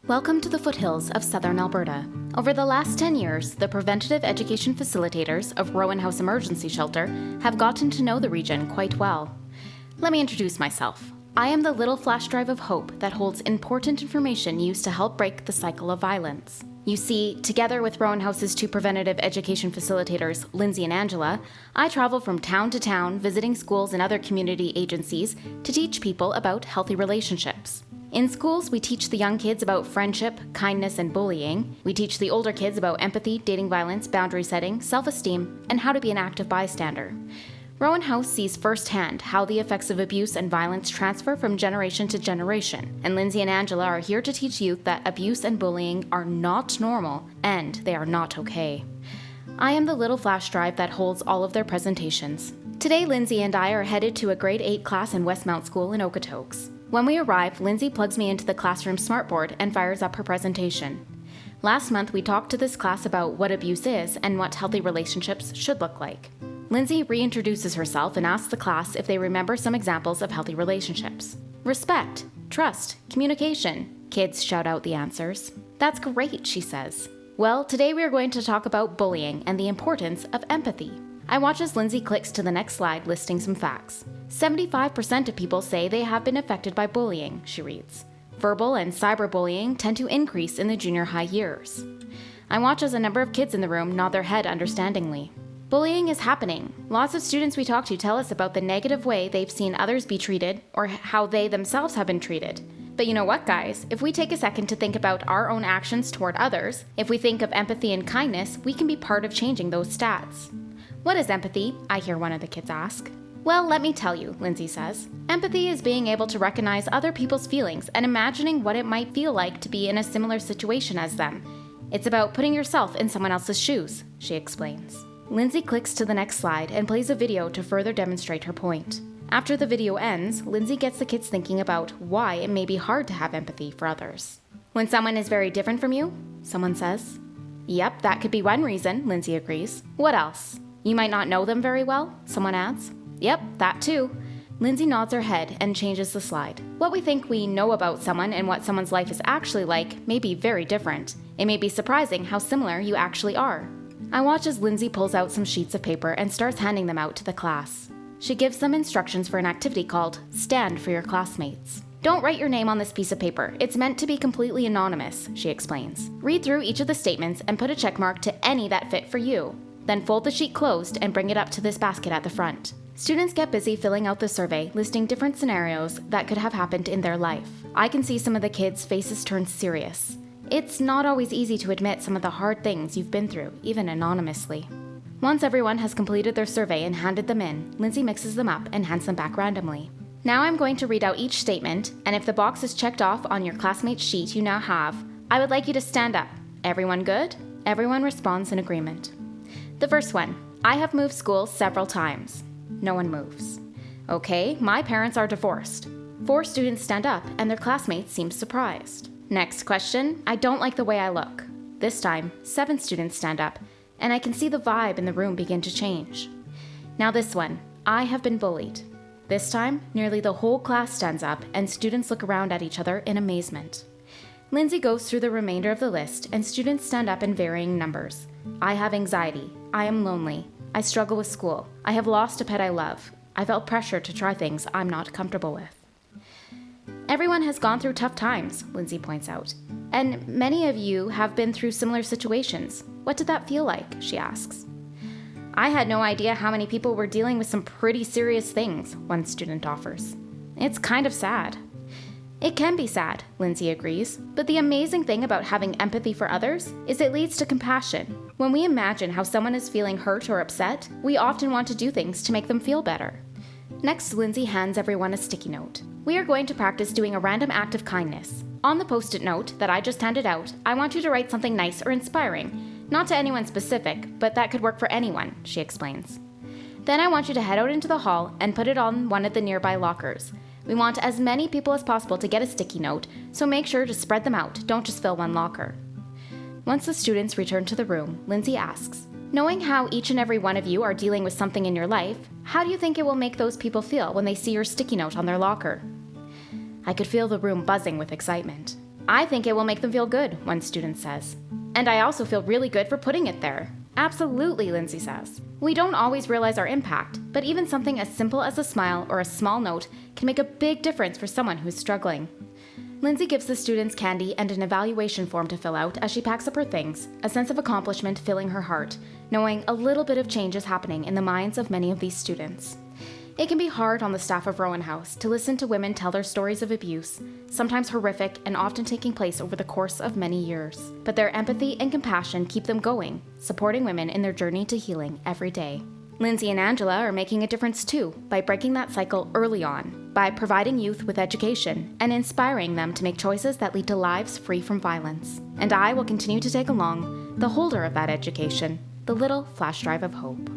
Welcome to the foothills of southern Alberta. Over the last 10 years, the preventative education facilitators of Rowan House Emergency Shelter have gotten to know the region quite well. Let me introduce myself. I am the little flash drive of hope that holds important information used to help break the cycle of violence. You see, together with Rowan House's two preventative education facilitators, Lindsay and Angela, I travel from town to town visiting schools and other community agencies to teach people about healthy relationships. In schools, we teach the young kids about friendship, kindness, and bullying. We teach the older kids about empathy, dating violence, boundary setting, self-esteem, and how to be an active bystander. Rowan House sees firsthand how the effects of abuse and violence transfer from generation to generation, and Lindsay and Angela are here to teach youth that abuse and bullying are not normal, and they are not okay. I am the little flash drive that holds all of their presentations. Today, Lindsay and I are headed to a grade 8 class in Westmount School in Okotoks. When we arrive, Lindsay plugs me into the classroom smartboard and fires up her presentation. Last month, we talked to this class about what abuse is and what healthy relationships should look like. Lindsay reintroduces herself and asks the class if they remember some examples of healthy relationships. Respect, trust, communication. Kids shout out the answers. That's great, she says. Well, today we are going to talk about bullying and the importance of empathy. I watch as Lindsay clicks to the next slide listing some facts. 75% of people say they have been affected by bullying, she reads. Verbal and cyberbullying tend to increase in the junior high years. I watch as a number of kids in the room nod their head understandingly. Bullying is happening. Lots of students we talk to tell us about the negative way they've seen others be treated or how they themselves have been treated. But you know what, guys? If we take a second to think about our own actions toward others, if we think of empathy and kindness, we can be part of changing those stats. What is empathy? I hear one of the kids ask. Well, let me tell you, Lindsay says. Empathy is being able to recognize other people's feelings and imagining what it might feel like to be in a similar situation as them. It's about putting yourself in someone else's shoes, she explains. Lindsay clicks to the next slide and plays a video to further demonstrate her point. After the video ends, Lindsay gets the kids thinking about why it may be hard to have empathy for others. When someone is very different from you, someone says. Yep, that could be one reason, Lindsay agrees. What else? You might not know them very well, someone adds. Yep, that too. Lindsay nods her head and changes the slide. What we think we know about someone and what someone's life is actually like may be very different. It may be surprising how similar you actually are. I watch as Lindsay pulls out some sheets of paper and starts handing them out to the class. She gives them instructions for an activity called Stand for Your Classmates. Don't write your name on this piece of paper. It's meant to be completely anonymous, she explains. Read through each of the statements and put a check mark to any that fit for you. Then fold the sheet closed and bring it up to this basket at the front. Students get busy filling out the survey, listing different scenarios that could have happened in their life. I can see some of the kids' faces turn serious. It's not always easy to admit some of the hard things you've been through, even anonymously. Once everyone has completed their survey and handed them in, Lindsay mixes them up and hands them back randomly. Now I'm going to read out each statement, and if the box is checked off on your classmate's sheet you now have, I would like you to stand up. Everyone good? Everyone responds in agreement. The first one, I have moved schools several times. No one moves. Okay, my parents are divorced. 4 students stand up and their classmates seem surprised. Next question, I don't like the way I look. This time, 7 students stand up and I can see the vibe in the room begin to change. Now this one, I have been bullied. This time, nearly the whole class stands up and students look around at each other in amazement. Lindsay goes through the remainder of the list and students stand up in varying numbers. I have anxiety. I am lonely. I struggle with school. I have lost a pet I love. I felt pressure to try things I'm not comfortable with. Everyone has gone through tough times, Lindsay points out. And many of you have been through similar situations. What did that feel like? She asks. I had no idea how many people were dealing with some pretty serious things, one student offers. It's kind of sad. It can be sad, Lindsay agrees, but the amazing thing about having empathy for others is it leads to compassion. When we imagine how someone is feeling hurt or upset, we often want to do things to make them feel better. Next, Lindsay hands everyone a sticky note. We are going to practice doing a random act of kindness. On the post-it note that I just handed out, I want you to write something nice or inspiring. Not to anyone specific, but that could work for anyone, she explains. Then I want you to head out into the hall and put it on one of the nearby lockers. We want as many people as possible to get a sticky note, so make sure to spread them out, don't just fill one locker. Once the students return to the room, Lindsay asks, knowing how each and every one of you are dealing with something in your life, how do you think it will make those people feel when they see your sticky note on their locker? I could feel the room buzzing with excitement. I think it will make them feel good, one student says. And I also feel really good for putting it there. Absolutely, Lindsay says. We don't always realize our impact, but even something as simple as a smile or a small note can make a big difference for someone who's struggling. Lindsay gives the students candy and an evaluation form to fill out as she packs up her things, a sense of accomplishment filling her heart, knowing a little bit of change is happening in the minds of many of these students. It can be hard on the staff of Rowan House to listen to women tell their stories of abuse, sometimes horrific and often taking place over the course of many years. But their empathy and compassion keep them going, supporting women in their journey to healing every day. Lindsay and Angela are making a difference too by breaking that cycle early on, by providing youth with education and inspiring them to make choices that lead to lives free from violence. And I will continue to take along the holder of that education, the little flash drive of hope.